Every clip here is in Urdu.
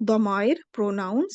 ضمائر pronouns,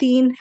3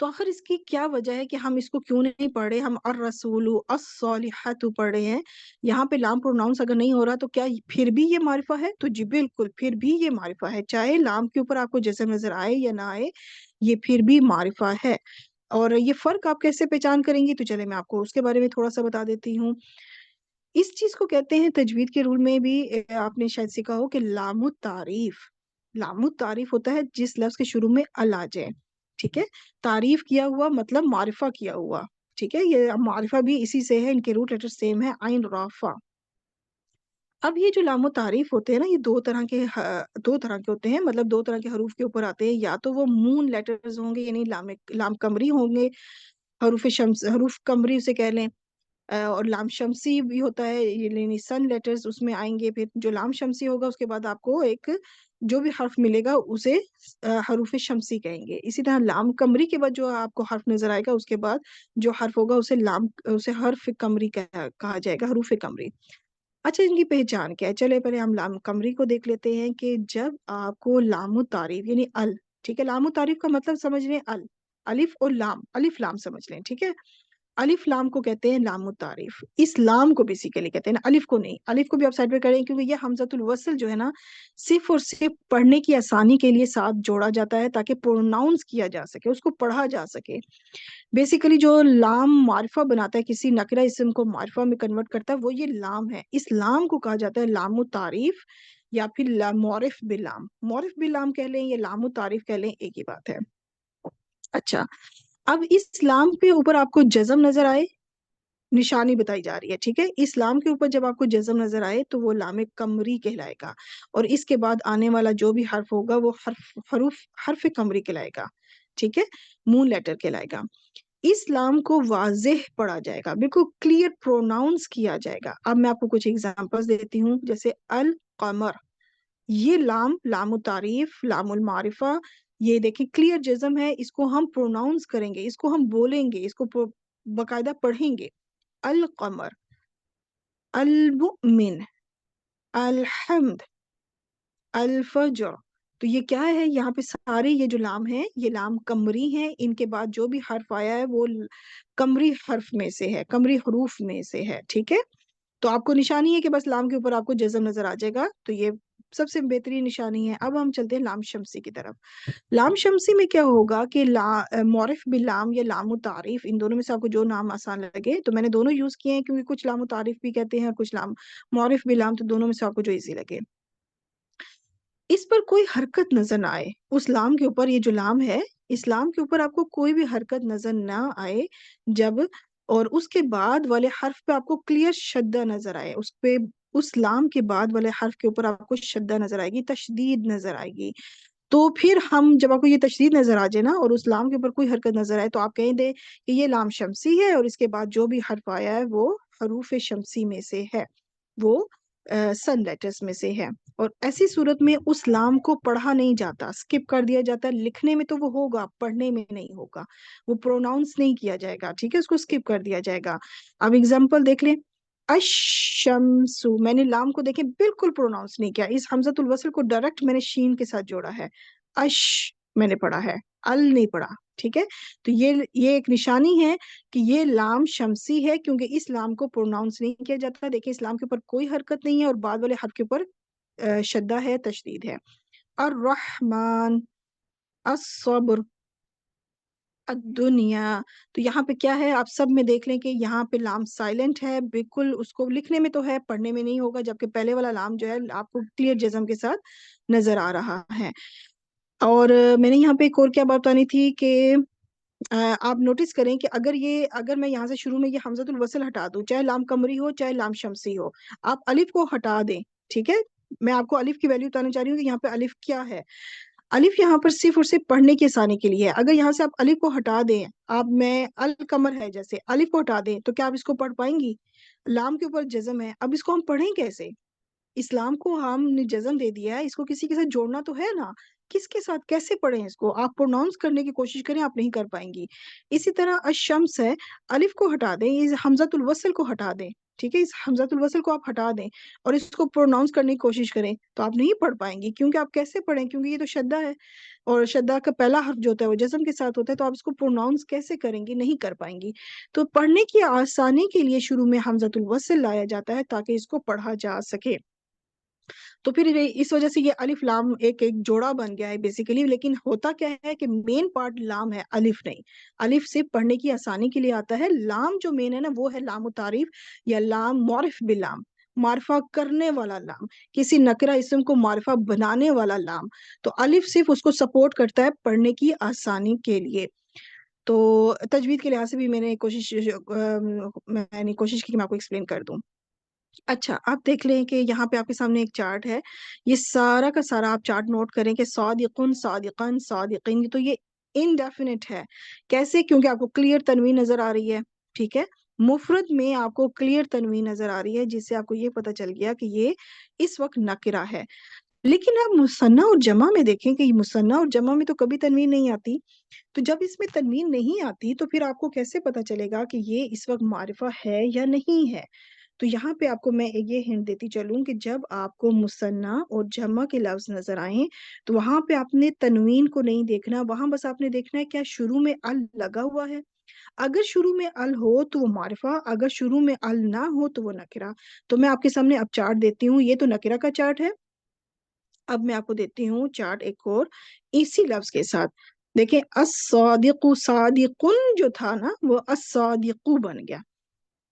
تو آخر اس کی کیا وجہ ہے کہ ہم اس کو کیوں نہیں پڑھ رہے؟ ہم الرسول الصالحات پڑھ رہے ہیں، یہاں پہ لام پروناؤنس اگر نہیں ہو رہا تو کیا پھر بھی یہ معرفہ ہے؟ تو جی بالکل پھر بھی یہ معرفہ ہے، چاہے لام کے اوپر آپ کو جسم نظر آئے یا نہ آئے، یہ پھر بھی معرفہ ہے۔ اور یہ فرق آپ کیسے پہچان کریں گی؟ تو چلے میں آپ کو اس کے بارے میں تھوڑا سا بتا دیتی ہوں۔ اس چیز کو کہتے ہیں تجوید کے رول میں بھی، آپ نے شاید سیکھا ہو کہ لام التعریف، لام التعریف ہوتا ہے جس لفظ کے شروع میں ال آ جائے، ٹھیک ہے؟ تعریف کیا ہوا مطلب معرفہ کیا ہوا، ٹھیک ہے؟ یہ معرفہ بھی اسی سے ہے، ان کے روٹ لیٹر سیم ہے، عین را فا۔ اب یہ جو لام و تعریف ہوتے ہیں نا، یہ دو طرح کے ہوتے ہیں، مطلب دو طرح کے حروف کے اوپر آتے ہیں، یا تو وہ مون لیٹرز ہوں گے، یعنی لام قمری ہوں گے، حروف قمری اسے کہہ لیں، اور لام شمسی بھی ہوتا ہے، یعنی سن لیٹرز اس میں آئیں گے۔ پھر جو لام شمسی ہوگا اس کے بعد آپ کو ایک جو بھی حرف ملے گا اسے حروف شمسی کہیں گے۔ اسی طرح لام قمری کے بعد جو آپ کو حرف نظر آئے گا اس کے بعد جو حرف ہوگا اسے حرف قمری کہا جائے گا، حروف قمری۔ اچھا، ان کی پہچان کیا ہے؟ چلے پہلے ہم لام قمری کو دیکھ لیتے ہیں کہ جب آپ کو لام التعریف یعنی ال، ٹھیک ہے؟ لام التعریف کا مطلب سمجھ لیں ال، الف اور لام، الف لام سمجھ لیں، ٹھیک ہے؟ الف لام کو کہتے ہیں لام التعریف، اس لام کو بیسیکلی کہتے ہیں نا، الف کو نہیں، الف کو بھی آپ سائڈ پہ کریں کیونکہ یہ حمزۃ الوصل جو ہے نا، صرف اور صرف پڑھنے کی آسانی کے لیے ساتھ جوڑا جاتا ہے تاکہ پروناؤنس کیا جا سکے، اس کو پڑھا جا سکے۔ بیسیکلی جو لام معرفہ بناتا ہے، کسی نکرہ اسم کو معرفہ میں کنورٹ کرتا ہے، وہ یہ لام ہے۔ اس لام کو کہا جاتا ہے لام التعریف یا پھر معرف باللام، معرف باللام کہہ لیں یا لام التعریف کہہ لیں، ایک ہی بات ہے۔ اچھا، اب اس لام پہ اوپر آپ کو جزم نظر آئے، نشانی بتائی جا رہی ہے، ٹھیک ہے؟ اس لام کے اوپر جب آپ کو جزم نظر آئے تو وہ لام قمری کہلائے گا، اور اس کے بعد آنے والا جو بھی حرف ہوگا وہ حرف قمری کہلائے گا، ٹھیک ہے؟ مون لیٹر کہلائے گا۔ اس لام کو واضح پڑھا جائے گا، بالکل کلیئر پروناؤنس کیا جائے گا۔ اب میں آپ کو کچھ ایگزامپلس دیتی ہوں، جیسے القمر، یہ لام، لام التعریف، لام المعرفہ، یہ دیکھیں کلیئر جزم ہے، اس کو ہم پروناؤنس کریں گے، اس کو ہم بولیں گے، اس کو باقاعدہ پڑھیں گے۔ القمر، المؤمن، الحمد، الفجر۔ تو یہ کیا ہے؟ یہاں پہ سارے یہ جو لام ہیں یہ لام قمری ہیں، ان کے بعد جو بھی حرف آیا ہے وہ قمری حرف میں سے ہے، قمری حروف میں سے ہے، ٹھیک ہے؟ تو آپ کو نشانی ہے کہ بس لام کے اوپر آپ کو جزم نظر آ جائے گا، تو یہ سب سے بہترین نشانی ہے۔ اب ہم چلتے ہیں لام شمسی کی طرف۔ لام شمسی میں کیا ہوگا کہ معرف باللام یا لام التعریف، ان دونوں میں سے آپ کو جو نام آسان لگے، تو میں نے دونوں یوز کیے ہیں کیونکہ کچھ لام التعریف بھی کہتے ہیں اور کچھ لام معرف باللام، تو دونوں میں سے آپ کو جو ایزی لگے۔ اس پر کوئی حرکت نظر نہ آئے، اس لام کے اوپر، یہ جو لام ہے اس لام کے اوپر آپ کو کوئی بھی حرکت نظر نہ آئے جب، اور اس کے بعد والے حرف پہ آپ کو کلیئر شدہ نظر آئے، اس لام کے بعد والے حرف کے اوپر آپ کو شدہ نظر آئے گی، تشدید نظر آئے گی، تو پھر ہم جب آپ کو یہ تشدید نظر آ جائے نا اور اس لام کے اوپر کوئی حرکت نظر آئے، تو آپ کہیں دیں کہ یہ لام شمسی ہے، اور اس کے بعد جو بھی حرف آیا ہے وہ حروف شمسی میں سے ہے، وہ سن لیٹرز میں سے ہے۔ اور ایسی صورت میں اس لام کو پڑھا نہیں جاتا، سکپ کر دیا جاتا ہے، لکھنے میں تو وہ ہوگا، پڑھنے میں نہیں ہوگا، وہ پروناؤنس نہیں کیا جائے گا، ٹھیک ہے؟ اس کو سکپ کر دیا جائے گا۔ اب اگزامپل دیکھ لیں، الشمسو، میں نے لام کو دیکھیں بالکل پروناؤنس نہیں کیا، اس حمزۃ الوصل کو ڈائریکٹ میں نے شین کے ساتھ جوڑا ہے، اش میں نے پڑھا ہے، ال نہیں پڑھا، ٹھیک ہے؟ تو یہ ایک نشانی ہے کہ یہ لام شمسی ہے، کیونکہ اس لام کو پروناؤنس نہیں کیا جاتا۔ دیکھیں اس لام کے اوپر کوئی حرکت نہیں ہے اور بعد والے حرف کے اوپر شدہ ہے، تشدید ہے۔ الرحمن، الصبر، الدنیا، تو یہاں پہ کیا ہے؟ آپ سب میں دیکھ لیں کہ یہاں پہ لام سائلنٹ ہے، بالکل اس کو لکھنے میں تو ہے، پڑھنے میں نہیں ہوگا، جبکہ پہلے والا لام جو ہے آپ کو کلیئر جزم کے ساتھ نظر آ رہا ہے۔ اور میں نے یہاں پہ ایک اور کیا بات بتانی تھی کہ آپ نوٹس کریں کہ اگر میں یہاں سے شروع میں یہ حمزۃ الوصل ہٹا دوں، چاہے لام قمری ہو چاہے لام شمسی ہو، آپ الف کو ہٹا دیں، ٹھیک ہے؟ میں آپ کو الف کی ویلیو بتانا چاہ رہی ہوں کہ یہاں پہ الف کیا ہے۔ الف یہاں پر صرف اور صرف پڑھنے کی آسانی کے لیے ہے، اگر یہاں سے آپ الف کو ہٹا دیں، میں القمر ہے جیسے الف کو ہٹا دیں تو کیا آپ اس کو پڑھ پائیں گی؟ لام کے اوپر جزم ہے، اب اس کو ہم پڑھیں کیسے؟ اسلام کو ہم نے جزم دے دیا ہے، اس کو کسی کے ساتھ جوڑنا تو ہے نا، کس کے ساتھ کیسے پڑھیں اس کو؟ آپ پروناؤنس کرنے کی کوشش کریں، آپ نہیں کر پائیں گی۔ اسی طرح الشمس ہے، الف کو ہٹا دیں، حمزۃ الوصل کو ہٹا دیں، ٹھیک ہے، اس حمزۃ الوصل کو آپ ہٹا دیں اور اس کو پروناؤنس کرنے کی کوشش کریں تو آپ نہیں پڑھ پائیں گی، کیونکہ آپ کیسے پڑھیں، کیونکہ یہ تو شدہ ہے اور شدہ کا پہلا حرف جو ہوتا ہے وہ جزم کے ساتھ ہوتا ہے، تو آپ اس کو پروناؤنس کیسے کریں گی، نہیں کر پائیں گی۔ تو پڑھنے کی آسانی کے لیے شروع میں حمزۃ الوصل لایا جاتا ہے تاکہ اس کو پڑھا جا سکے۔ تو پھر اس وجہ سے یہ الف لام ایک ایک جوڑا بن گیا ہے بیسیکلی، لیکن ہوتا کیا ہے کہ مین پارٹ لام ہے، الف نہیں۔ الف صرف پڑھنے کی آسانی کے لیے آتا ہے، لام جو مین ہے نا وہ ہے لام التعریف یا لام معرف باللام، معرفہ کرنے والا لام، کسی نکرہ اسم کو معرفہ بنانے والا لام۔ تو الف صرف اس کو سپورٹ کرتا ہے پڑھنے کی آسانی کے لیے۔ تو تجوید کے لحاظ سے بھی میں نے کوشش کی کہ میں آپ کو ایکسپلین کر دوں۔ اچھا، آپ دیکھ لیں کہ یہاں پہ آپ کے سامنے ایک چارٹ ہے، یہ سارا کا سارا آپ چارٹ نوٹ کریں کہ صادقن، صادقن، صادقین، تو یہ انڈیفینٹ ہے۔ کیسے؟ کیونکہ آپ کو کلیئر تنوین نظر آ رہی ہے، ٹھیک ہے، مفرد میں آپ کو کلیئر تنوین نظر آ رہی ہے، جس سے آپ کو یہ پتا چل گیا کہ یہ اس وقت نکرہ ہے۔ لیکن آپ مثنیٰ اور جمع میں دیکھیں کہ مثنیٰ اور جمع میں تو کبھی تنوین نہیں آتی، تو جب اس میں تنوین نہیں آتی تو پھر آپ کو کیسے پتا چلے گا کہ یہ اس وقت معرفہ ہے یا نہیں ہے؟ تو یہاں پہ آپ کو میں یہ ہنٹ دیتی چلوں کہ جب آپ کو مثنیٰ اور جمع کے لفظ نظر آئیں تو وہاں پہ آپ نے تنوین کو نہیں دیکھنا، وہاں بس آپ نے دیکھنا ہے کیا شروع میں ال لگا ہوا ہے۔ اگر شروع میں ال ہو تو وہ معرفہ، اگر شروع میں ال نہ ہو تو وہ نکرہ۔ تو میں آپ کے سامنے اب چارٹ دیتی ہوں، یہ تو نکرہ کا چارٹ ہے۔ اب میں آپ کو دیتی ہوں چارٹ ایک اور اسی لفظ کے ساتھ۔ دیکھیں الصادق، صادقن جو تھا نا وہ الصادق بن گیا،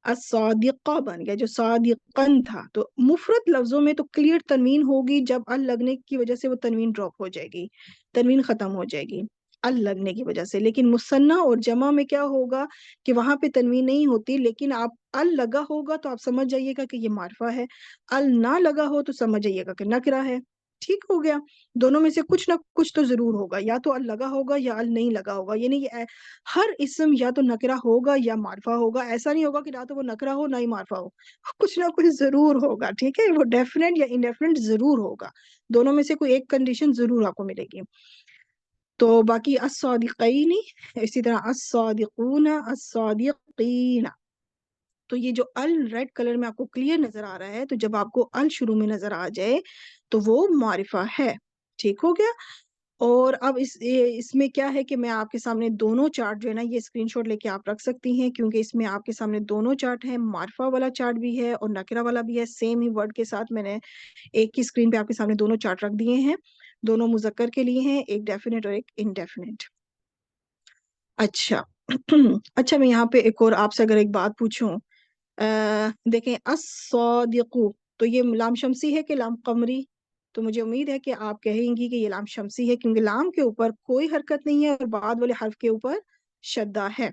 الصادقہ بن گیا جو صادقن تھا۔ تو مفرد لفظوں میں تو کلیئر تنوین ہوگی، جب ال لگنے کی وجہ سے وہ تنوین ڈراپ ہو جائے گی، تنوین ختم ہو جائے گی ال لگنے کی وجہ سے۔ لیکن مثنیٰ اور جمع میں کیا ہوگا کہ وہاں پہ تنوین نہیں ہوتی، لیکن آپ ال لگا ہوگا تو آپ سمجھ جائیے گا کہ یہ معرفہ ہے، ال نہ لگا ہو تو سمجھ جائیے گا کہ نکرہ ہے۔ ٹھیک ہو گیا؟ دونوں میں سے کچھ نہ کچھ تو ضرور ہوگا، یا تو ال لگا ہوگا یا ال نہیں لگا ہوگا، یعنی یہ ہر اسم یا تو نکرہ ہوگا یا معرفہ ہوگا، ایسا نہیں ہوگا کہ نہ تو وہ نکرہ ہو نہ ہی معرفہ ہو، کچھ نہ کچھ ضرور ہوگا، ٹھیک ہے، وہ ڈیفینیٹ یا انڈیفینیٹ ضرور ہوگا، دونوں میں سے کوئی ایک کنڈیشن ضرور آپ کو ملے گی۔ تو باقی الصادقین، اسی طرح الصادقون، الصادقین، تو یہ جو ال ریڈ کلر میں آپ کو کلیئر نظر آ رہا ہے، تو جب آپ کو ال شروع میں نظر آ جائے تو وہ معرفہ ہے۔ ٹھیک ہو گیا؟ اور اب اس میں کیا ہے کہ میں آپ کے سامنے دونوں چارٹ جو ہے نا یہ اسکرین شاٹ لے کے آپ رکھ سکتی ہیں، کیونکہ اس میں آپ کے سامنے دونوں چارٹ ہیں، معرفہ والا چارٹ بھی ہے اور نکرہ والا بھی ہے، سیم ہی ورڈ کے ساتھ میں نے ایک ہی اسکرین پہ آپ کے سامنے دونوں چارٹ رکھ دیے ہیں، دونوں مذکر کے لیے ہیں، ایک ڈیفینیٹ اور ایک انڈیفینیٹ۔ اچھا اچھا، میں یہاں پہ ایک اور آپ سے اگر ایک بات پوچھوں، دیکھیں الصادق، تو یہ لام شمسی ہے کہ لام قمری؟ تو مجھے امید ہے کہ آپ کہیں گی کہ یہ لام شمسی ہے، کیونکہ لام کے اوپر کوئی حرکت نہیں ہے اور بعد والے حرف کے اوپر شدہ ہے،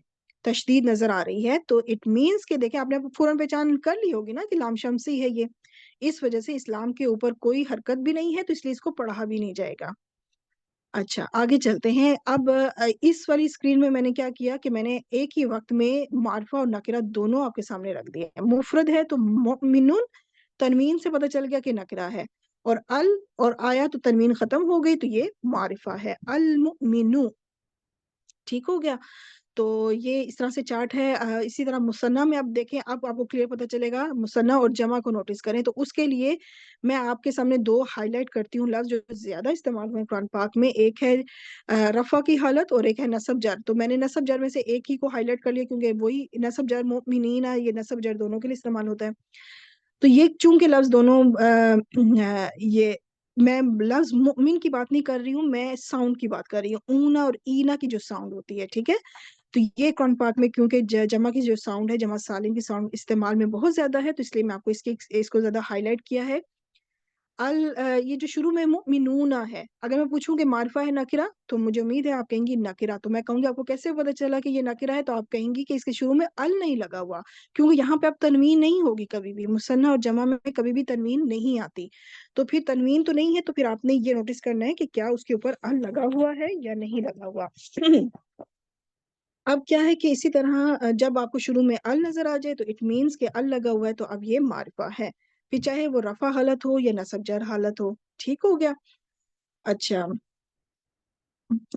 تشدید نظر آ رہی ہے، تو اٹ مینس کہ دیکھیں آپ نے فوراً پہچان کر لی ہوگی نا کہ لام شمسی ہے یہ، اس وجہ سے اس لام کے اوپر کوئی حرکت بھی نہیں ہے، تو اس لیے اس کو پڑھا بھی نہیں جائے گا۔ اچھا آگے چلتے ہیں۔ اب اس والی اسکرین میں نے کیا کیا کہ میں نے ایک ہی وقت میں معرفہ اور نکرہ دونوں آپ کے سامنے رکھ دیے ہیں۔ مفرد ہے تو مؤمنون، تنوین سے پتہ چل گیا کہ نکرہ ہے، اور ال اور آیا تو تنوین ختم ہو گئی تو یہ معرفہ ہے، المؤمنو۔ ٹھیک ہو گیا؟ تو یہ اس طرح سے چارٹ ہے۔ اسی طرح مثنیٰ میں آپ دیکھیں، اب آپ کو کلیئر پتہ چلے گا، مثنیٰ اور جمع کو نوٹس کریں تو اس کے لیے میں آپ کے سامنے دو ہائی لائٹ کرتی ہوں لفظ جو زیادہ استعمال ہوئے قرآن پاک میں، ایک ہے رفع کی حالت اور ایک ہے نصب جر۔ تو میں نے نصب جر میں سے ایک ہی کو ہائی لائٹ کر لیا، کیونکہ وہی نصب جر مؤمنین ہے، یہ نصب جر دونوں کے لیے استعمال ہوتا ہے۔ تو یہ چونکہ لفظ دونوں یہ میں لفظ مؤمن کی بات نہیں کر رہی ہوں، میں ساؤنڈ کی بات کر رہی ہوں، اونا اور اینا کی جو ساؤنڈ ہوتی ہے، ٹھیک ہے، تو یہ قرآن پاک میں کیونکہ جمع کی جو ساؤنڈ ہے، جمع سالم کی ساؤنڈ استعمال میں بہت زیادہ ہے، تو اس لیے میں آپ کو اس کو زیادہ ہائی لائٹ کیا ہے۔ یہ جو شروع میں مؤمنون ہے، اگر میں پوچھوں کہ معرفہ ہے نکرہ، تو مجھے امید ہے آپ کہیں گی نکرہ، تو میں کہوں گی آپ کو کیسے پتہ چلا کہ یہ نکرہ ہے، تو آپ کہیں گی کہ اس کے شروع میں ال نہیں لگا ہوا، کیونکہ یہاں پہ اب تنوین نہیں ہوگی کبھی بھی، مثنیٰ اور جمع میں کبھی بھی تنوین نہیں آتی، تو پھر تنوین تو نہیں ہے، تو پھر آپ نے یہ نوٹس کرنا ہے کہ کیا اس کے اوپر ال لگا ہوا ہے یا نہیں لگا ہوا۔ اب کیا ہے کہ اسی طرح جب آپ کو شروع میں ال نظر آ جائے تو اٹ مینس کہ ال لگا ہوا ہے، تو اب یہ معرفہ ہے، پھر چاہے وہ رفع حالت ہو یا نصب جر حالت ہو۔ ٹھیک ہو گیا؟ اچھا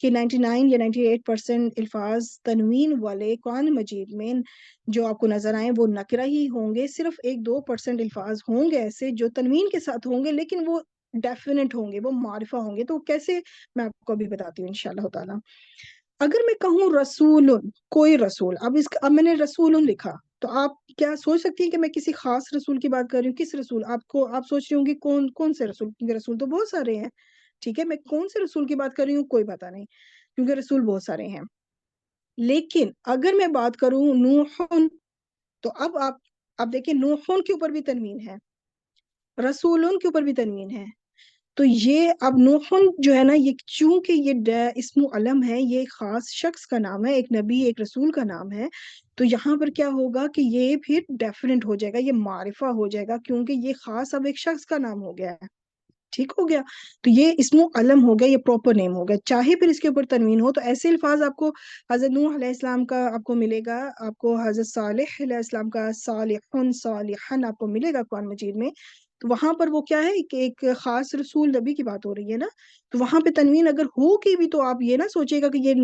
کہ 99 یا 98% الفاظ تنوین والے قرآن مجید میں جو آپ کو نظر آئیں وہ نکرہ ہی ہوں گے. صرف 1-2% الفاظ ہوں گے ایسے جو تنوین کے ساتھ ہوں گے لیکن وہ ڈیفینٹ ہوں گے, وہ معرفہ ہوں گے. تو کیسے, میں آپ کو ابھی بتاتی ہوں انشاءاللہ تعالیٰ. اگر میں کہوں رسول, کوئی رسول, اب میں نے رسول لکھا تو آپ کیا سوچ سکتی ہیں کہ میں کسی خاص رسول کی بات کر رہی ہوں؟ کس رسول؟ آپ سوچ رہی ہوں گی کون سے رسول, کیونکہ رسول تو بہت سارے ہیں. ٹھیک ہے, میں کون سے رسول کی بات کر رہی ہوں کوئی پتہ نہیں, کیونکہ رسول بہت سارے ہیں. لیکن اگر میں بات کروں نوح, تو اب دیکھیں نوح کے اوپر بھی تنوین ہے, رسول کے اوپر بھی تنوین ہے. تو یہ اب نوح جو ہے نا, یہ چونکہ یہ اسم علم ہے, یہ ایک خاص شخص کا نام ہے, ایک نبی ایک رسول کا نام ہے, تو یہاں پر کیا ہوگا کہ یہ پھر ڈیفینٹ ہو جائے گا, یہ معرفہ ہو جائے گا, کیونکہ یہ خاص اب ایک شخص کا نام ہو گیا ہے. ٹھیک ہو گیا, تو یہ اسم علم ہو گیا, یہ پراپر نیم ہو گیا, چاہے پھر اس کے اوپر تنوین ہو. تو ایسے الفاظ آپ کو حضرت نوح علیہ السلام کا آپ کو ملے گا, آپ کو حضرت صالح علیہ السلام کا صالحن صالحن آپ کو ملے گا قرآن مجید میں. تو وہاں پر وہ کیا ہے کہ ایک خاص رسول نبی کی بات ہو رہی ہے نا, تو وہاں پہ تنوین اگر ہوگی بھی تو آپ یہ نہ سوچے گا کہ یہ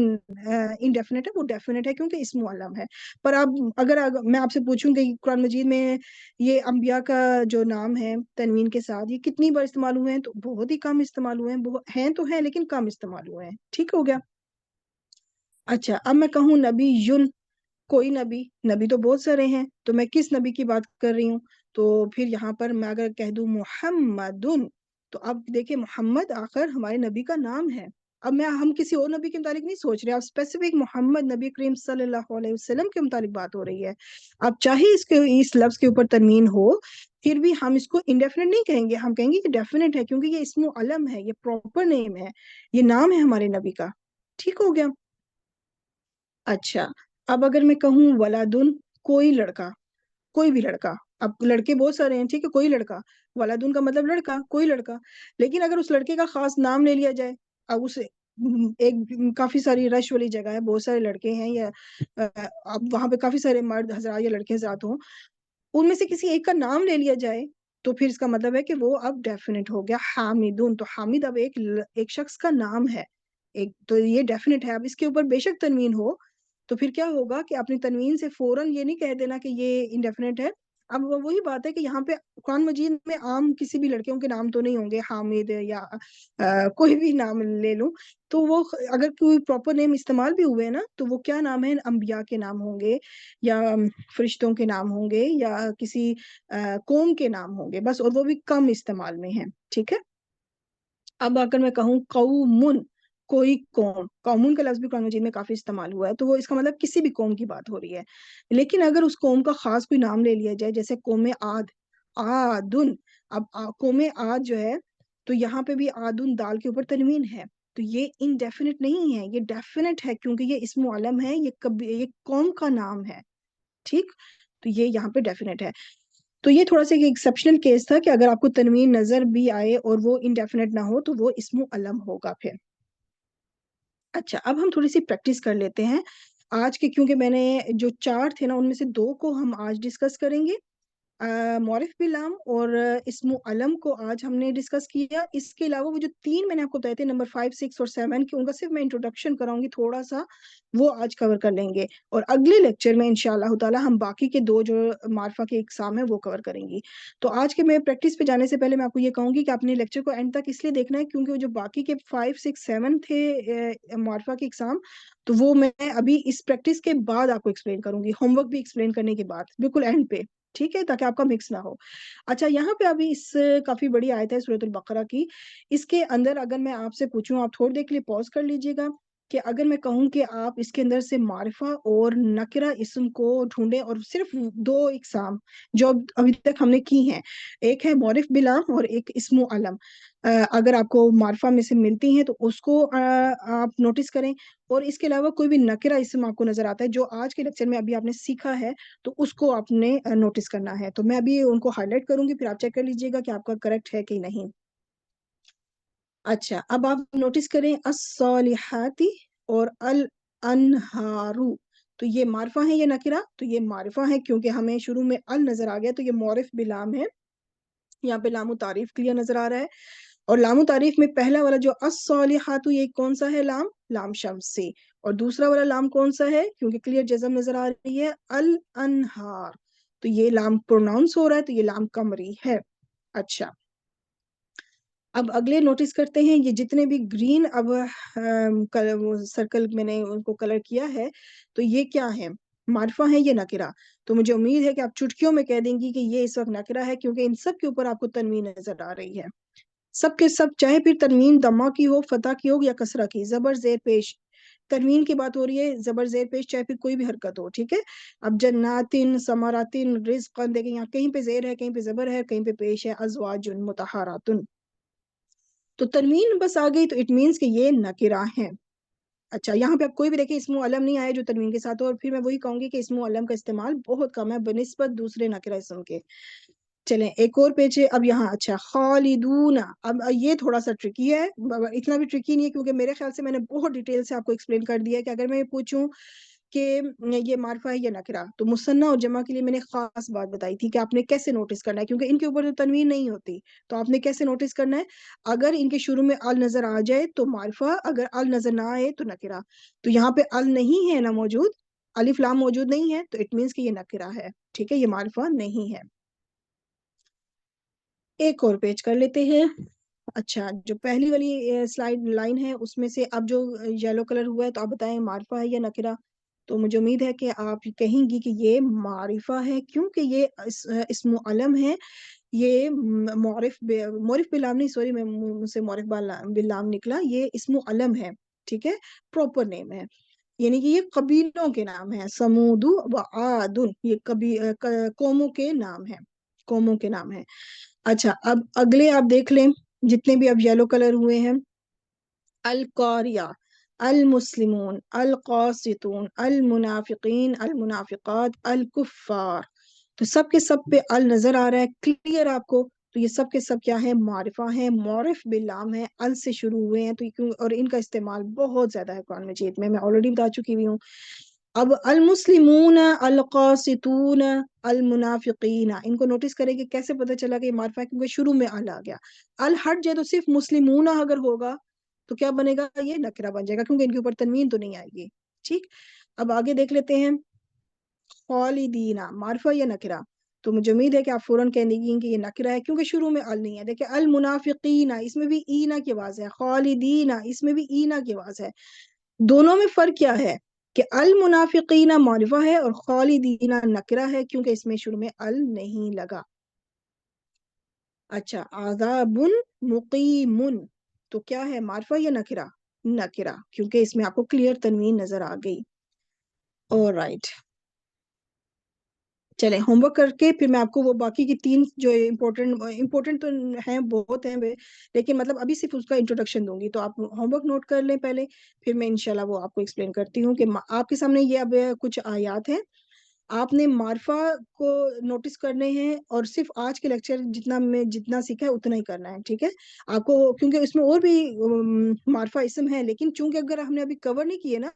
انڈیفینٹ ہے, وہ ڈیفینٹ ہے کیونکہ اسم علم ہے. پر اب اگر میں آپ سے پوچھوں کہ قرآن مجید میں یہ انبیاء کا جو نام ہے تنوین کے ساتھ یہ کتنی بار استعمال ہوئے ہیں, تو بہت ہی کم استعمال ہوئے ہیں, تو ہیں لیکن کم استعمال ہوئے ہیں. ٹھیک ہو گیا. اچھا, اب میں کہوں نبی یون, کوئی نبی تو بہت سارے ہیں, تو میں کس نبی کی بات کر رہی ہوں؟ تو پھر یہاں پر میں اگر کہہ دوں محمدن, تو اب دیکھیں محمد آخر ہمارے نبی کا نام ہے. اب ہم کسی اور نبی کے متعلق نہیں سوچ رہے, اب اسپیسیفک محمد نبی کریم صلی اللہ علیہ وسلم کے متعلق بات ہو رہی ہے. اب چاہے اس لفظ کے اوپر تنوین ہو, پھر بھی ہم اس کو انڈیفینٹ نہیں کہیں گے, ہم کہیں گے کہ ڈیفینٹ ہے, کیونکہ یہ اسم علم ہے, یہ پراپر نیم ہے, یہ نام ہے ہمارے نبی کا. ٹھیک ہو گیا. اچھا, اب اگر میں کہوں ولادن, کوئی لڑکا, کوئی بھی لڑکا, اب لڑکے بہت سارے ہیں, ٹھیک ہے, کوئی لڑکا, ولادن کا مطلب لڑکا, کوئی لڑکا. لیکن اگر اس لڑکے کا خاص نام لے لیا جائے, اب اسے ایک کافی ساری رش والی جگہ ہے, بہت سارے لڑکے ہیں, یا اب وہاں پہ کافی سارے مرد حضرات یا لڑکے حضرات ہوں, ان میں سے کسی ایک کا نام لے لیا جائے, تو پھر اس کا مطلب ہے کہ وہ اب ڈیفینٹ ہو گیا حامدون. تو حامد اب ایک شخص کا نام ہے, تو یہ ڈیفینٹ ہے. اب اس کے اوپر بے شک تنوین ہو, تو پھر کیا ہوگا کہ اپنی تنوین سے فوراً یہ نہیں کہہ دینا کہ یہ انڈیفینٹ ہے. اب وہی بات ہے کہ یہاں پہ قرآن مجید میں عام کسی بھی لڑکیوں کے نام تو نہیں ہوں گے, حامد یا کوئی بھی نام لے لوں, تو وہ اگر کوئی پراپر نیم استعمال بھی ہوئے نا, تو وہ کیا نام ہے, انبیاء کے نام ہوں گے, یا فرشتوں کے نام ہوں گے, یا کسی قوم کے نام ہوں گے بس, اور وہ بھی کم استعمال میں ہیں. ٹھیک ہے. اب اگر میں کہوں قومن, کوئی قوم, قومن کا لفظ بھی قرآن مجید میں کافی استعمال ہوا ہے, تو وہ اس کا مطلب کسی بھی قوم کی بات ہو رہی ہے. لیکن اگر اس قوم کا خاص کوئی نام لے لیا جائے, جیسے قوم عاد, عادن, اب قوم عاد جو ہے, تو یہاں پہ بھی عادن دال کے اوپر تنوین ہے, تو یہ انڈیفینٹ نہیں ہے, یہ ڈیفینٹ ہے, کیونکہ یہ اسم علم ہے, یہ قوم کا نام ہے. ٹھیک, تو یہ یہاں پہ ڈیفینٹ ہے. تو یہ تھوڑا سا ایک ایکسیپشنل کیس تھا کہ اگر آپ کو تنوین نظر بھی آئے اور وہ انڈیفینٹ نہ ہو, تو وہ اسم علم ہوگا پھر. اچھا, اب ہم تھوڑی سی پریکٹس کر لیتے ہیں آج کے, کیونکہ میں نے جو 4 تھے نا, ان میں سے 2 کو ہم آج ڈسکس کریں گے. معرف باللام اور اسم علم کو آج ہم نے ڈسکس کیا. اس کے علاوہ وہ جو 3 میں نے آپ کو بتائے تھے, نمبر 5, 6 اور 7 کی, ان کا صرف میں انٹروڈکشن کراؤں گی تھوڑا سا, وہ آج کور کر لیں گے. اور اگلے لیکچر میں انشاءاللہ تعالی ہم باقی کے 2 جو معرفہ کے اقسام ہیں وہ کور کریں گی. تو آج کے میں پریکٹس پہ جانے سے پہلے میں آپ کو یہ کہوں گی کہ آپ نے لیکچر کو اینڈ تک اس لیے دیکھنا ہے, کیونکہ وہ جو باقی کے 5, 6, 7 تھے معرفہ کے اقسام, تو وہ میں ابھی اس پریکٹس کے بعد آپ کو ایکسپلین کروں گی, ہوم ورک بھی ایکسپلین کرنے کے بعد, بالکل اینڈ پہ. ٹھیک ہے, تاکہ آپ کا مکس نہ ہو. اچھا, یہاں پہ ابھی کافی بڑی آیت ہے سورۃ البقرہ کی. اس کے اندر اگر میں آپ سے پوچھوں, آپ تھوڑی دیر کے لیے پاز کر لیجئے گا, کہ اگر میں کہوں کہ آپ اس کے اندر سے معرفہ اور نکرہ اسم کو ڈھونڈیں, اور صرف 2 اقسام جو ابھی تک ہم نے کی ہیں, ایک ہے معرف بلام اور ایک اسم علم, اگر آپ کو معرفہ میں سے ملتی ہیں تو اس کو آپ نوٹس کریں. اور اس کے علاوہ کوئی بھی نکرہ اسم آپ کو نظر آتا ہے جو آج کے لیکچر میں ابھی آپ نے سیکھا ہے, تو اس کو آپ نے نوٹس کرنا ہے. تو میں ابھی ان کو ہائی لائٹ کروں گی, پھر آپ چیک کر لیجئے گا کہ آپ کا کریکٹ ہے کہ نہیں. اچھا, اب آپ نوٹس کریں الصالحاتی اور الانہارو, تو یہ معرفہ ہے یا نکرہ؟ تو یہ معرفہ ہے, کیونکہ ہمیں شروع میں ال نظر آ گیا, تو یہ معرف بلام ہے. یہاں پہ لام و تعریف کے لیے نظر آ رہا ہے. اور لام تعریف میں پہلا والا جو الصالحات، یہ کون سا ہے لام؟ لام شمس سے. اور دوسرا والا لام کون سا ہے؟ کیونکہ کلیئر جزم نظر آ رہی ہے، الانہار، تو یہ لام پروناؤنس ہو رہا ہے، تو یہ لام قمری ہے. اچھا، اب اگلے نوٹس کرتے ہیں، یہ جتنے بھی گرین اب سرکل میں نے ان کو کلر کیا ہے، تو یہ کیا ہے؟ معرفہ ہے یا نکرہ؟ تو مجھے امید ہے کہ آپ چٹکیوں میں کہہ دیں گی کہ یہ اس وقت نکرہ ہے، کیونکہ ان سب کے اوپر آپ کو تنوین نظر آ رہی ہے. سب کے سب، چاہے پھر تنوین دمہ کی ہو، فتح کی ہو یا کسرہ کی، زبر زیر پیش، تنوین کی بات ہو رہی ہے، زبر زیر پیش، چاہے پھر کوئی بھی حرکت ہو. ٹھیک ہے. اب جناتن، ثمراتن، رزق، دیکھیں یہاں کہیں پہ زیر ہے، کہیں پہ زبر ہے، کہیں پہ پیش ہے، ازواج مطہراتن. تو تنوین بس آ گئی تو اٹ مینس کہ یہ نکرہ ہیں. اچھا، یہاں پہ آپ کوئی بھی دیکھیں اسم علم نہیں آئے جو تنوین کے ساتھ ہو، اور پھر میں وہی کہوں گی کہ اسم علم کا استعمال بہت کم ہے بنسبت دوسرے نکرہ اسم کے. چلیں ایک اور پیج ہے اب یہاں. اچھا، خالدون، اب یہ تھوڑا سا ٹرکی ہے، اتنا بھی ٹرکی نہیں ہے کیونکہ میرے خیال سے میں نے بہت ڈیٹیل سے آپ کو ایکسپلین کر دیا ہے کہ اگر میں پوچھوں کہ یہ معرفہ ہے یا نکرہ، تو مثنیٰ اور جمع کے لیے میں نے خاص بات بتائی تھی کہ آپ نے کیسے نوٹس کرنا ہے، کیونکہ ان کے اوپر تو تنوین نہیں ہوتی. تو آپ نے کیسے نوٹس کرنا ہے؟ اگر ان کے شروع میں ال نظر آ جائے تو معرفہ، اگر ال نظر نہ آئے تو نکرہ. تو یہاں پہ ال نہیں ہے نا موجود، الف لام موجود نہیں ہے، تو اٹ مینس کہ یہ نکرہ ہے. ٹھیک ہے، یہ معرفہ نہیں ہے. ایک اور پیج کر لیتے ہیں. اچھا، جو پہلی والی سلائیڈ لائن ہے اس میں سے اب جو یلو کلر ہوا ہے، تو آپ بتائیں معرفہ ہے یا نکرہ؟ تو مجھے امید ہے کہ آپ کہیں گی کہ یہ معرفہ ہے، کیونکہ یہ اسم علم ہے. یہ معرف باللام نہیں، سوری، میں مجھ سے معرف باللام نکلا، یہ اسم علم ہے. ٹھیک ہے، پراپر نیم ہے، یعنی کہ یہ قبیلوں کے نام ہیں. سمود و عاد، یہ قوموں کے نام ہیں، قوموں کے نام ہیں. اچھا، اب اگلے آپ دیکھ لیں جتنے بھی اب یلو کلر ہوئے ہیں. القاریہ، المسلمون، القاسطون، المنافقین، المنافقات، الکفار. تو سب کے سب پہ ال نظر آ رہا ہے کلیئر آپ کو. تو یہ سب کے سب کیا ہے؟ معرفہ ہیں، معرف باللام ہے، ال سے شروع ہوئے ہیں. تو اور ان کا استعمال بہت زیادہ ہے قرآن مجید میں آلریڈی بتا چکی ہوئی ہوں. اب المسلمون، القاسطون، المنافقین، ان کو نوٹس کریں کہ کیسے پتہ چلا کہ یہ معرفہ ہے، کیونکہ شروع میں ال آ گیا. ال ہٹ جائے تو صرف مسلمون اگر ہوگا تو کیا بنے گا؟ یہ نکرہ بن جائے گا، کیونکہ ان کے اوپر تنوین تو نہیں آئے گی. ٹھیک، اب آگے دیکھ لیتے ہیں. خالدین، معرفہ یا نکرہ؟ تو مجھے امید ہے کہ آپ فوراً کہہ دیں گی کہ یہ نکرہ ہے، کیونکہ شروع میں ال نہیں ہے. دیکھیں، المنافقین، اس میں بھی اینا کی آواز ہے، خالدین اس میں بھی اینا کی آواز ہے. دونوں میں فرق کیا ہے؟ کہ المنافقین معرفہ ہے اور خالدین نکرہ ہے، کیونکہ اس میں شروع میں ال نہیں لگا. اچھا، عذاب مقیم، تو کیا ہے؟ معرفہ یا نکرہ؟ نکرہ، کیونکہ اس میں آپ کو کلیئر تنوین نظر آ گئی. آلرائٹ، چلیں ہوم ورک کر کے پھر میں آپ کو وہ باقی کی تین جو امپورٹنٹ تو ہیں، بہت ہیں لیکن مطلب ابھی صرف اس کا انٹروڈکشن دوں گی. تو آپ ہوم ورک نوٹ کر لیں پہلے، پھر میں انشاءاللہ وہ آپ کو ایکسپلین کرتی ہوں. کہ آپ کے سامنے یہ اب کچھ آیات ہیں، آپ نے معرفہ کو نوٹس کرنے ہیں، اور صرف آج کے لیکچر جتنا سیکھا ہے اتنا ہی کرنا ہے. ٹھیک ہے آپ کو، کیونکہ اس میں اور بھی معرفہ اسم ہے، لیکن چونکہ اگر ہم نے ابھی کور نہیں کیے نا،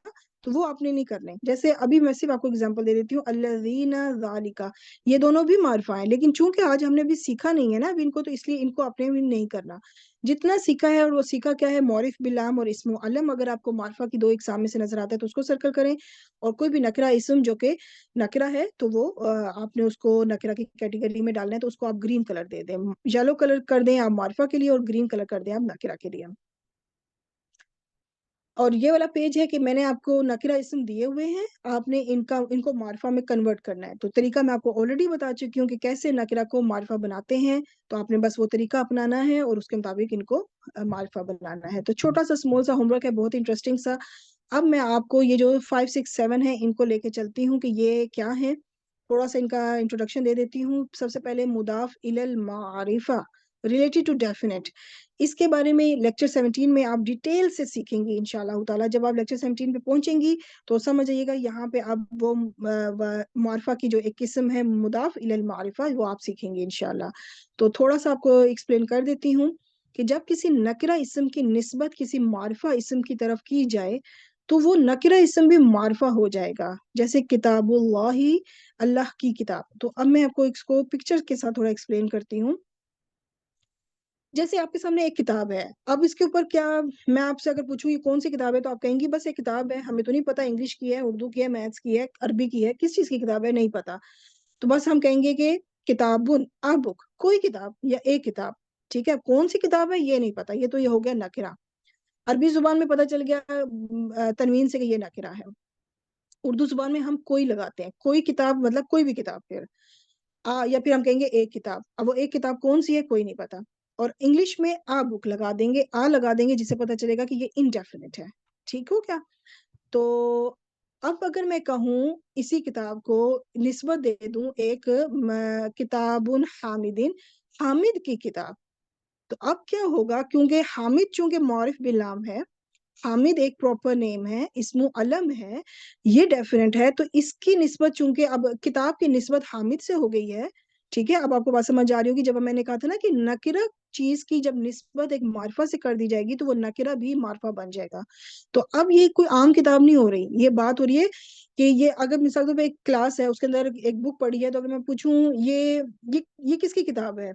تو وہ آپ نے نہیں کرنے. جیسے ابھی میں صرف آپ کو اگزامپل دے دیتی ہوں، الذین ذالک، یہ دونوں بھی معرفہ ہیں، لیکن چونکہ آج ہم نے ابھی سیکھا نہیں ہے نا ابھی ان کو، تو اس لیے ان کو آپ نے بھی نہیں کرنا. جتنا سیکھا ہے، اور وہ سیکھا کیا ہے؟ معرف باللام اور اسم علم. اگر آپ کو معرفہ کی دو ایک سامنے سے نظر آتا ہے تو اس کو سرکل کریں، اور کوئی بھی نکرہ اسم جو کہ نکرہ ہے تو وہ آپ نے اس کو نکرہ کی کیٹیگری میں ڈالنا ہے، تو اس کو آپ گرین کلر دے دیں، یلو کلر کر دیں آپ معرفہ کے لیے، اور گرین کلر کر دیں آپ نکرہ کے لیے. اور یہ والا پیج ہے کہ میں نے آپ کو نکرہ اسم دیے ہوئے ہیں، آپ نے ان کو معرفہ میں کنورٹ کرنا ہے. تو طریقہ میں آپ کو آلریڈی بتا چکی ہوں کہ کیسے نکرہ کو معرفہ بناتے ہیں. تو آپ نے بس وہ طریقہ اپنانا ہے اور اس کے مطابق ان کو معرفہ بنانا ہے. تو چھوٹا سا اسمال سا ہوم ورک ہے، بہت انٹرسٹنگ سا. اب میں آپ کو یہ جو 5 6 7 ہے ان کو لے کے چلتی ہوں کہ یہ کیا ہے. تھوڑا سا ان کا انٹروڈکشن دے دیتی ہوں. سب سے پہلے مضاف الی المعرفہ ریلیٹڈ ٹو ڈیفینٹ، اس کے بارے میں لیکچر 17 میں آپ ڈیٹیل سے سیکھیں گی انشاءاللہ تعالیٰ. جب آپ لیکچر 17 پہ پہنچیں گی تو سمجھ آئیے گا یہاں پہ اب وہ معرفہ کی جو ایک قسم ہے مضاف الی المعرفہ، وہ آپ سیکھیں گے انشاءاللہ. تو تھوڑا سا آپ کو ایکسپلین کر دیتی ہوں کہ جب کسی نکرہ اسم کی نسبت کسی معرفہ اسم کی طرف کی جائے تو وہ نکرہ اسم بھی معرفہ ہو جائے گا. جیسے کتاب اللہ، اللہ کی کتاب. تو اب میں آپ کو اس کو پکچر کے ساتھ تھوڑا ایکسپلین کرتی ہوں. جیسے آپ کے سامنے ایک کتاب ہے، اب اس کے اوپر کیا میں آپ سے اگر پوچھوں یہ کون سی کتاب ہے تو آپ کہیں گی بس ایک کتاب ہے، ہمیں تو نہیں پتا انگلش کی ہے، اردو کی ہے، میتھس کی ہے، عربی کی ہے، کس چیز کی کتاب ہے نہیں پتا. تو بس ہم کہیں گے کہ کتابن آ بک، کوئی کتاب یا ایک کتاب. ٹھیک ہے، کون سی کتاب ہے یہ نہیں پتا، یہ تو یہ ہو گیا نکرہ. عربی زبان میں پتا چل گیا تنوین سے کہ یہ نکرہ ہے. اردو زبان میں ہم کوئی لگاتے ہیں، کوئی کتاب مطلب کوئی بھی کتاب. پھر یا پھر ہم کہیں گے ایک کتاب، اب وہ ایک کتاب کون سی ہے کوئی نہیں پتا. اور انگلش میں آ بک لگا دیں گے، آ لگا دیں گے، جس سے پتا چلے گا کہ یہ انڈیفینٹ ہے. ٹھیک ہو کیا؟ تو اب اگر میں کہوں اسی کتاب کو نسبت دے دوں ایک کتاب حامدین، حامد کی کتاب، تو اب کیا ہوگا؟ کیونکہ حامد چونکہ معرف باللام ہے، حامد ایک پراپر نیم ہے، اسم علم ہے، یہ ڈیفینٹ ہے، تو اس کی نسبت چونکہ اب کتاب کی نسبت حامد سے ہو گئی ہے. ٹھیک ہے، اب آپ کو بات سمجھ آ رہی ہوگی. جب میں نے کہا تھا نا کہ نکرہ چیز کی جب نسبت ایک معرفہ سے کر دی جائے گی تو وہ نکرہ بھی معرفہ بن جائے گا. تو اب یہ کوئی عام کتاب نہیں ہو رہی، یہ بات ہو رہی ہے کہ یہ اگر مثال کے طور پہ ایک کلاس ہے، اس کے اندر ایک بک پڑھی ہے، تو اگر میں پوچھوں یہ کس کی کتاب ہے،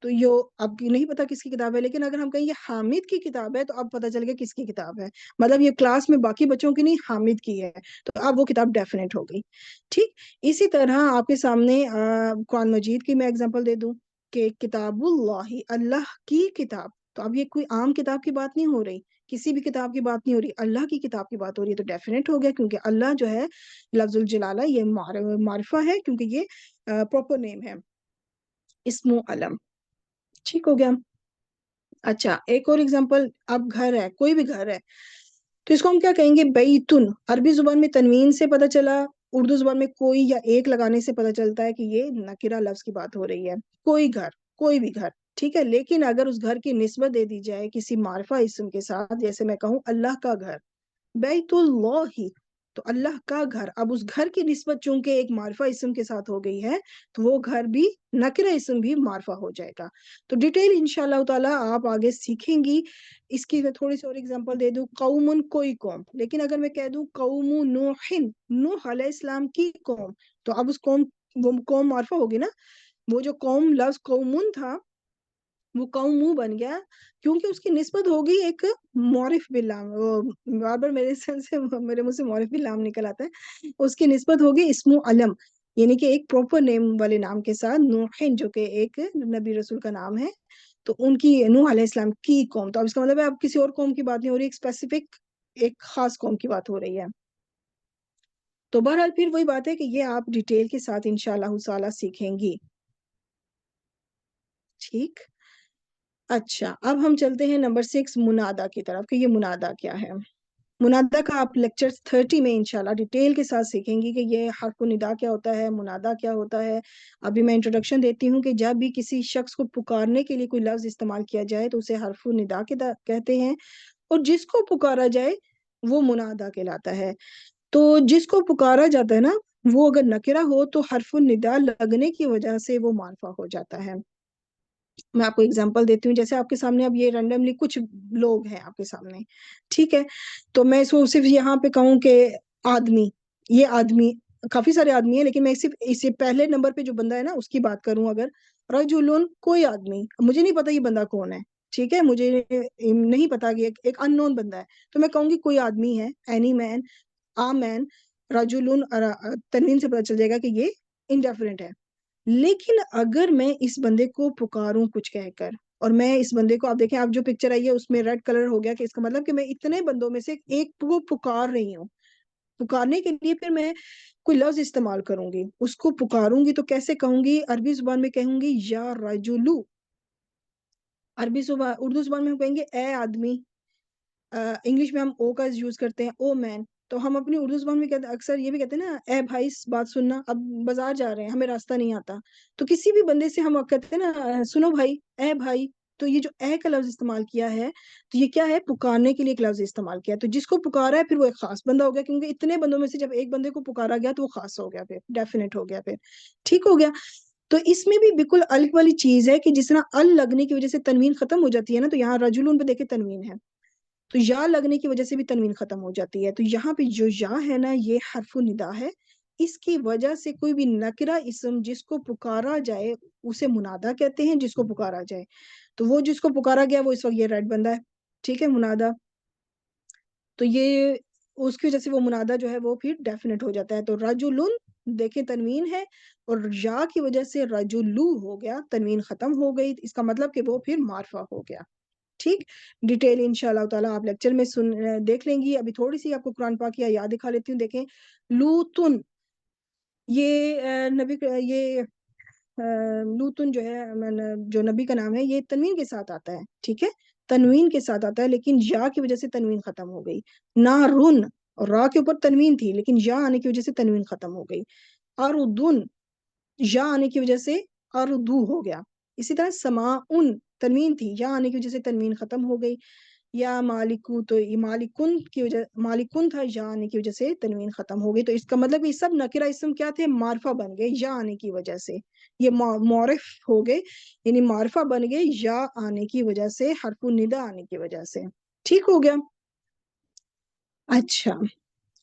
تو یہ اب نہیں پتا کس کی کتاب ہے. لیکن اگر ہم کہیں یہ حامد کی کتاب ہے تو اب پتا چل گیا کس کی کتاب ہے، مطلب یہ کلاس میں باقی بچوں کی نہیں، حامد کی ہے، تو اب وہ کتاب ڈیفینیٹ ہو گئی. ٹھیک اسی طرح آپ کے سامنے قرآن مجید کی میں اگزامپل دے دوں کہ کتاب اللہ، اللہ کی کتاب، تو اب یہ کوئی عام کتاب کی بات نہیں ہو رہی، کسی بھی کتاب کی بات نہیں ہو رہی، اللہ کی کتاب کی بات ہو رہی ہے. تو ڈیفینیٹ ہو گیا کیونکہ اللہ جو ہے لفظ الجلالہ، یہ معرفہ ہے کیونکہ یہ پراپر نیم ہے، اسم علم. ٹھیک ہو گیا. اچھا ایک اور اگزامپل، اب گھر ہے، کوئی بھی گھر ہے، تو اس کو ہم کیا کہیں گے؟ بیتن. عربی زبان میں تنوین سے پتہ چلا، اردو زبان میں کوئی یا ایک لگانے سے پتہ چلتا ہے کہ یہ نکرہ لفظ کی بات ہو رہی ہے. کوئی گھر، کوئی بھی گھر. ٹھیک ہے، لیکن اگر اس گھر کی نسبت دے دی جائے کسی معرفہ اسم کے ساتھ، جیسے میں کہوں اللہ کا گھر، بیت اللہ، تو اللہ کا گھر، اب اس گھر کی نسبت چونکہ ایک معرفہ اسم کے ساتھ ہو گئی ہے تو وہ گھر بھی نکرہ اسم بھی معرفہ ہو جائے گا. تو ڈیٹیل انشاءاللہ تعالی آپ آگے سیکھیں گی. اس کی میں تھوڑی سی اور اگزامپل دے دوں، قوم، کوئی قوم. لیکن اگر میں کہہ دوں قوم نوح، نوح علیہ السلام کی قوم، تو اب اس قوم، وہ قوم معرفہ ہوگی نا. وہ جو قوم لفظ قومن تھا وہ قوم بن گیا کیونکہ اس کی نسبت ہوگی ایک معرف باللام. بار بار میرے منہ سے معرف باللام نکل آتا ہے. اس کی نسبت ہوگی اسم علم، یعنی کہ ایک پراپر نیم والے نام کے ساتھ، نوح جو کہ ایک نبی رسول کا نام ہے، تو ان کی نوح علیہ السلام کی قوم. تو اب اس کا مطلب ہے اب کسی اور قوم کی بات نہیں ہو رہی، ایک اسپیسیفک ایک خاص قوم کی بات ہو رہی ہے. تو بہرحال پھر وہی بات ہے کہ یہ آپ ڈیٹیل کے ساتھ انشاءاللہ تعالی سیکھیں گی. ٹھیک. اچھا اب ہم چلتے ہیں نمبر 6 منادا کی طرف کہ یہ منادا کیا ہے. منادا کا آپ لیکچر 30 میں انشاءاللہ ڈیٹیل کے ساتھ سیکھیں گی کہ یہ حرف النداء کیا ہوتا ہے، منادا کیا ہوتا ہے. ابھی میں انٹروڈکشن دیتی ہوں کہ جب بھی کسی شخص کو پکارنے کے لیے کوئی لفظ استعمال کیا جائے تو اسے حرف النداء کہتے ہیں، اور جس کو پکارا جائے وہ منادا کہلاتا ہے. تو جس کو پکارا جاتا ہے نا، وہ اگر نکرہ ہو تو حرف النداء لگنے کی وجہ سے وہ معرفہ ہو جاتا ہے. میں آپ کو اگزامپل دیتی ہوں، جیسے آپ کے سامنے اب یہ رینڈملی کچھ لوگ ہیں آپ کے سامنے. ٹھیک ہے، تو میں اس کو صرف یہاں پہ کہوں کہ آدمی، یہ آدمی، کافی سارے آدمی ہیں لیکن میں صرف اسے پہلے نمبر پہ جو بندہ ہے نا اس کی بات کروں. اگر رجل، کوئی آدمی، مجھے نہیں پتا یہ بندہ کون ہے، ٹھیک ہے، مجھے نہیں پتا کہ ایک ان نون بندہ ہے، تو میں کہوں گی کوئی آدمی ہے، اینی مین، آ مین، رجل، تنوین سے پتا چل جائے گا کہ یہ انڈیفرنٹ ہے. لیکن اگر میں اس بندے کو پکاروں کچھ کہہ کر، اور میں اس بندے کو، آپ دیکھیں آپ جو پکچر آئی ہے اس میں ریڈ کلر ہو گیا، کہ اس کا مطلب کہ میں اتنے بندوں میں سے ایک کو پکار رہی ہوں. پکارنے کے لیے پھر میں کوئی لفظ استعمال کروں گی، اس کو پکاروں گی تو کیسے کہوں گی؟ عربی زبان میں کہوں گی یا رجلو، عربی زبان، اردو زبان میں ہم کہیں گے اے آدمی، انگلش میں ہم او کا یوز کرتے ہیں، او مین. تو ہم اپنی اردو زبان میں کہتے اکثر یہ بھی کہتے ہیں نا، اے بھائی بات سننا، اب بازار جا رہے ہیں ہمیں راستہ نہیں آتا، تو کسی بھی بندے سے ہم کہتے ہیں نا سنو بھائی، اے بھائی. تو یہ جو اے کا لفظ استعمال کیا ہے تو یہ کیا ہے؟ پکارنے کے لیے ایک لفظ استعمال کیا. تو جس کو پکارا ہے پھر وہ ایک خاص بندہ ہو گیا، کیونکہ اتنے بندوں میں سے جب ایک بندے کو پکارا گیا تو وہ خاص ہو گیا، پھر ڈیفینیٹ ہو گیا پھر. ٹھیک ہو گیا. تو اس میں بھی بالکل الف والی چیز ہے کہ جس طرح ال لگنے کی وجہ سے تنوین ختم ہو جاتی ہے نا، تو یہاں رجلون پہ دیکھے تنوین ہے، تو یا لگنے کی وجہ سے بھی تنوین ختم ہو جاتی ہے. تو یہاں پہ جو یا ہے نا یہ حرف النداء ہے، اس کی وجہ سے کوئی بھی نکرہ اسم جس کو پکارا جائے اسے منادا کہتے ہیں، جس کو پکارا جائے. تو وہ جس کو پکارا گیا وہ اس وقت یہ ریڈ بندہ ہے، ٹھیک ہے، منادا. تو یہ اس کی وجہ سے وہ منادا جو ہے وہ پھر ڈیفینیٹ ہو جاتا ہے. تو رجلن دیکھیں تنوین ہے اور یا کی وجہ سے رجلو ہو گیا، تنوین ختم ہو گئی، اس کا مطلب کہ وہ پھر معرفہ ہو گیا. ٹھیک، ڈیٹیل انشاءاللہ تعالیٰ آپ لیکچر میں دیکھ لیں گی. ابھی تھوڑی سی آپ کو قرآن پاک کی یاد دکھا لیتی ہوں. دیکھیں لوتن، یہ نبی یہ لوتن جو ہے جو نبی کا نام ہے یہ تنوین کے ساتھ آتا ہے، ٹھیک ہے، تنوین کے ساتھ آتا ہے، لیکن یا کی وجہ سے تنوین ختم ہو گئی. نارن، را کے اوپر تنوین تھی لیکن یا آنے کی وجہ سے تنوین ختم ہو گئی. اردن، یا آنے کی وجہ سے اردو ہو گیا. اسی طرح سماؤن، تنوین تھی، یا آنے کی وجہ سے تنوین ختم ہو گئی. یا مالکو، تو یہ مالکن کی وجہ، مالکن تھا، یا آنے کی وجہ سے تنوین ختم ہو گئی. تو اس کا مطلب یہ سب نکرہ اسم کیا تھے؟ معرفہ بن گئے یا آنے کی وجہ سے. یہ معرف ہو گئے، یعنی معرفہ بن گئے یا آنے کی وجہ سے، حرف النداء آنے کی وجہ سے. ٹھیک ہو گیا. اچھا،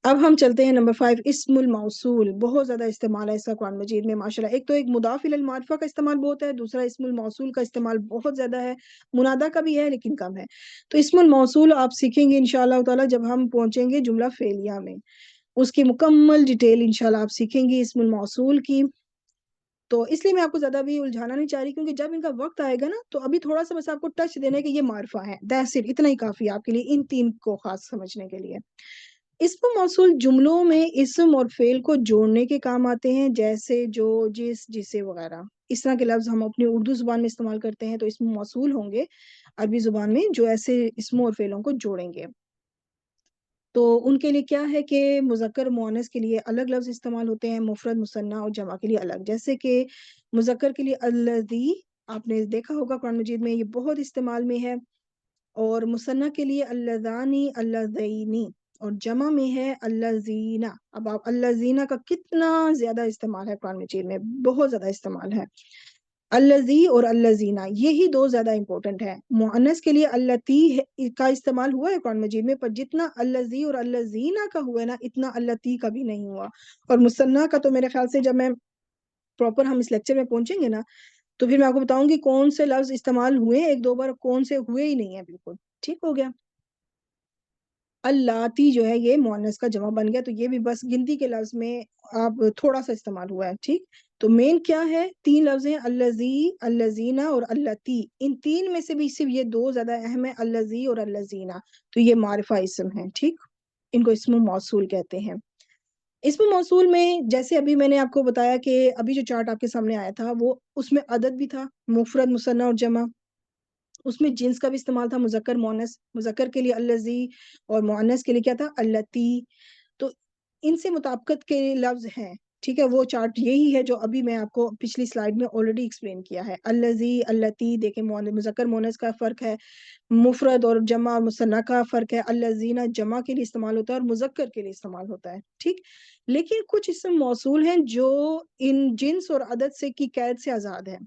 اب ہم چلتے ہیں نمبر 5، اسم الموصول. بہت زیادہ استعمال ہے اس کا قرآن مجید میں ماشاءاللہ. ایک تو ایک مضاف الی المعرفہ کا استعمال بہت ہے، دوسرا اسم الموصول کا استعمال بہت زیادہ ہے. منادہ کا بھی ہے لیکن کم ہے. تو اسم الموصول آپ سیکھیں گے انشاءاللہ تعالی جب ہم پہنچیں گے جملہ فعلیہ میں، اس کی مکمل ڈیٹیل انشاءاللہ آپ سیکھیں گے اسم الموصول کی. تو اس لیے میں آپ کو زیادہ بھی الجھانا نہیں چاہ رہی، کیونکہ جب ان کا وقت آئے گا نا تو ابھی تھوڑا سا بس آپ کو ٹچ دینا ہے کہ یہ معرفہ ہے، دیٹس اٹ، اتنا ہی کافی ہے آپ کے لیے ان تین کو خاص سمجھنے کے لیے. اسم موصول جملوں میں اسم اور فعل کو جوڑنے کے کام آتے ہیں، جیسے جو، جس، جسے وغیرہ. اس طرح کے لفظ ہم اپنی اردو زبان میں استعمال کرتے ہیں، تو اسم موصول ہوں گے عربی زبان میں جو ایسے اسموں اور فعلوں کو جوڑیں گے. تو ان کے لیے کیا ہے کہ مذکر مؤنث کے لیے الگ لفظ استعمال ہوتے ہیں، مفرد مثنیٰ اور جمع کے لیے الگ. جیسے کہ مذکر کے لیے الذی، آپ نے دیکھا ہوگا قرآن مجید میں یہ بہت استعمال میں ہے، اور مثنیٰ کے لیے اللذانی، اللذینی، اور جمع میں ہے الذین. اب آپ الذین کا کتنا زیادہ استعمال ہے قرآن مجید میں، بہت زیادہ استعمال ہے. الذی اور الذین یہی دو زیادہ امپورٹنٹ ہے. مؤنث کے لیے اللتی کا استعمال ہوا ہے قرآن مجید میں، پر جتنا الذی اور الذین کا ہوا ہے نا اتنا اللتی کا بھی نہیں ہوا. اور مثنیٰ کا تو میرے خیال سے جب میں پراپر ہم اس لیکچر میں پہنچیں گے نا تو پھر میں آپ کو بتاؤں گی کون سے لفظ استعمال ہوئے ایک دو بار، کون سے ہوئے ہی نہیں ہیں بالکل. ٹھیک ہو گیا. اللاتی جو ہے یہ مؤنث کا جمع بن گیا، تو یہ بھی بس گنتی کے لفظ میں آپ تھوڑا سا استعمال ہوا ہے. ٹھیک، تو مین کیا ہے؟ تین لفظ ہیں، الذی، الذین اور اللتی. ان تین میں سے بھی صرف یہ دو زیادہ اہم ہیں، الذی اور الذین. تو یہ معرفہ اسم ہیں. ٹھیک، ان کو اسم موصول کہتے ہیں. اسم موصول میں جیسے ابھی میں نے آپ کو بتایا کہ ابھی جو چارٹ آپ کے سامنے آیا تھا وہ اس میں عدد بھی تھا، مفرد مثنیٰ اور جمع. اس میں جنس کا بھی استعمال تھا، مذکر مؤنث. مذکر کے لیے الذی اور مؤنث کے لیے کیا تھا؟ اللتی. تو ان سے مطابقت کے لفظ ہیں. ٹھیک ہے، وہ چارٹ یہی ہے جو ابھی میں آپ کو پچھلی سلائیڈ میں آلریڈی ایکسپلین کیا ہے. الذی، اللتی، دیکھیں مذکر مؤنث کا فرق ہے، مفرد اور جمع اور مثنیٰ کا فرق ہے. الذین جمع کے لیے استعمال ہوتا ہے اور مذکر کے لیے استعمال ہوتا ہے. ٹھیک، لیکن کچھ اسم موصول ہیں جو ان جنس اور عدد سے کی قید سے آزاد ہے.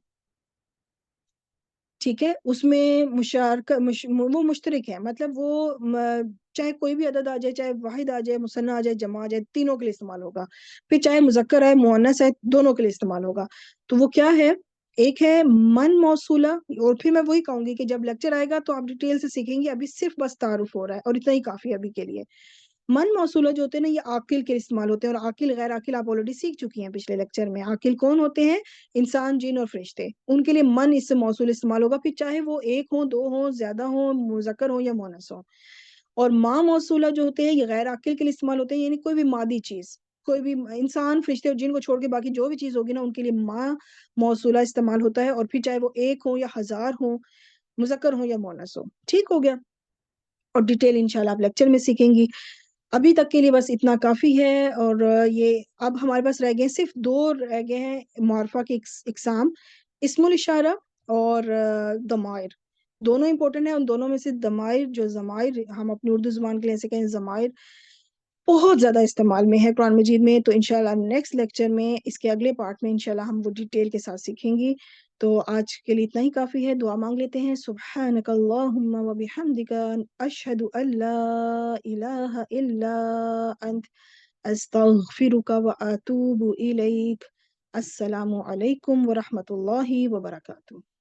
ٹھیک ہے، اس میں وہ مشترک ہے، مطلب وہ چاہے کوئی بھی عدد آ جائے، چاہے واحد آ جائے، مثنیٰ آ جائے، جمع آ جائے، تینوں کے لیے استعمال ہوگا. پھر چاہے مذکر ہے، مؤنث ہے، دونوں کے لیے استعمال ہوگا. تو وہ کیا ہے؟ ایک ہے من موصولہ، اور پھر میں وہی کہوں گی کہ جب لیکچر آئے گا تو آپ ڈیٹیل سے سیکھیں گے، ابھی صرف بس تعارف ہو رہا ہے اور اتنا ہی کافی ہے ابھی کے لیے. من موصولہ جو ہوتے ہیں نا یہ عاقل کے استعمال ہوتے ہیں، اور عاقل غیر عاقل آپ آلریڈی سیکھ چکی ہیں پچھلے لیکچر میں. عاقل کون ہوتے ہیں؟ انسان، جن اور فرشتے. ان کے لیے من اس سے موصول استعمال ہوگا، پھر چاہے وہ ایک ہوں، دو ہوں، زیادہ ہوں، مذکر ہوں یا مؤنث ہوں. اور ما موصولہ جو ہوتے ہیں یہ غیر عاقل کے لیے استعمال ہوتے ہیں، یعنی کوئی بھی مادی چیز، کوئی بھی انسان، فرشتے اور جن کو چھوڑ کے باقی جو بھی چیز ہوگی نا ان کے لیے ما موصولہ استعمال ہوتا ہے، اور پھر چاہے وہ ایک ہوں یا ہزار ہوں، مذکر ہوں یا مؤنث ہوں. ٹھیک ہو گیا، اور ڈیٹیل انشاءاللہ آپ لیکچر میں سیکھیں گی. ابھی تک کے لیے بس اتنا کافی ہے. اور یہ اب ہمارے پاس رہ گئے صرف دو رہ گئے ہیں معرفہ کی اقسام، اسم الاشارہ اور ضمائر. دونوں امپورٹنٹ ہیں، ان دونوں میں سے ضمائر، جو ضمائر ہم اپنی اردو زبان کے لیے ایسے کہیں ضمائر بہت زیادہ استعمال میں ہے قرآن مجید میں. تو انشاءاللہ نیکسٹ لیکچر میں اس کے اگلے پارٹ میں انشاءاللہ ہم وہ ڈیٹیل کے ساتھ سیکھیں گی. تو آج کے لیے اتنا ہی کافی ہے. دعا مانگ لیتے ہیں. سبحانک اللہم و بحمدک اشہد ان لا الہ الا انت استغفرک و اتوب الیک. السلام علیکم ورحمۃ اللہ وبرکاتہ.